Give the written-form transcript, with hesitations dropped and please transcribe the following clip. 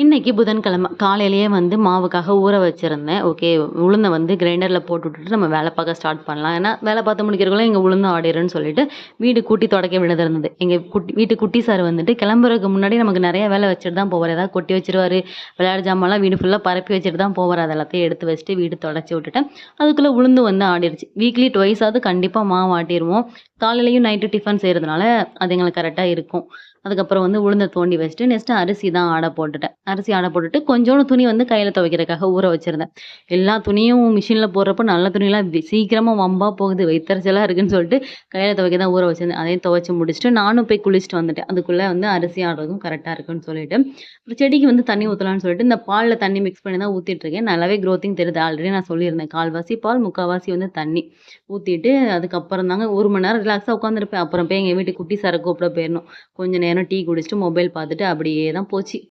இன்னைக்கு புதன்கிழமை. காலையிலேயே வந்து மாவுக்காக ஊற வச்சிருந்தேன். ஓகே. உளுந்த வந்து கிரைண்டர்ல போட்டு விட்டுட்டு நம்ம வேலை பார்க்க ஸ்டார்ட் பண்ணலாம். ஏன்னா, வேலை பார்த்து முடிக்கிறதுக்குள்ள எங்க உளுந்தும் ஆடிரும்ன்னு சொல்லிட்டு, வீடு கூட்டி துடைக்க வேண்டியது இருந்தது. எங்க வீட்டு குட்டி சார் வந்துட்டு கிளம்புறதுக்கு முன்னாடி நமக்கு நெறைய வேலை வச்சுட்டு தான் போவாரு. ஏதாவது கொட்டி வச்சுருவாரு. விளையாட்டு ஜாமான்லாம் வீடு ஃபுல்லா பரப்பி வச்சுட்டு தான் போவாரு. அது எல்லாத்தையும் எடுத்து வச்சுட்டு வீடு தொடச்சு விட்டுட்டேன். அதுக்குள்ள உளுந்து வந்து ஆடிருச்சு. வீக்லி ட்வைஸ் ஆவது கண்டிப்பா மாவு ஆட்டிருவோம். காலையிலயும் நைட்டு டிஃபன் செய்றதுனால, அது எங்களுக்கு கரெக்ட்டா இருக்கும். அதுக்கப்புறம் வந்து உளுந்த தோண்டி வச்சுட்டு, நெக்ஸ்ட்டு அரிசி தான் ஆட போட்டுட்டேன். அரிசி ஆட போட்டுட்டு, கொஞ்சோண்டு துணி வந்து கையில துவைக்கிறதுக்காக ஊற வச்சிருந்தேன். எல்லா துணியும் மிஷின்ல போடுறப்போ நல்ல துணிலாம் சீக்கிரமா வம்பா போகுது, வயித்தெரிச்சலா இருக்குன்னு சொல்லிட்டு கையில துவைக்க தான் ஊற வச்சிருந்தேன். அதையும் துவைச்சு முடிச்சுட்டு, நானும் போய் குளிச்சுட்டு வந்துட்டேன். அதுக்குள்ள வந்து அரிசி ஆடுறதும் கரெக்ட்டா இருக்குன்னு சொல்லிட்டு, அப்புறம் செடிக்கு வந்து தண்ணி ஊத்தலாம்ன்னு சொல்லிட்டு, இந்த பால்ல தண்ணி மிக்ஸ் பண்ணி தான் ஊத்திட்டு இருக்கேன். நல்லாவே க்ரோத்திங் தெரியுது. ஆல்ரெடி நான் சொல்லியிருந்தேன். 1/4வாசி பால், 3/4வாசி வந்து தண்ணி ஊத்திட்டு, அதுக்கப்புறம் தாங்க 1 மணி நேரம் ரிலாக்ஸா உட்காந்துருப்பேன். அப்புறம் போய் எங்க வீட்டு குட்டி சார கூப்பிட போயிரணும். கொஞ்ச நேரம் டீ குடிச்சுட்டு, மொபைல் பார்த்துட்டு அப்படியே தான் போச்சு.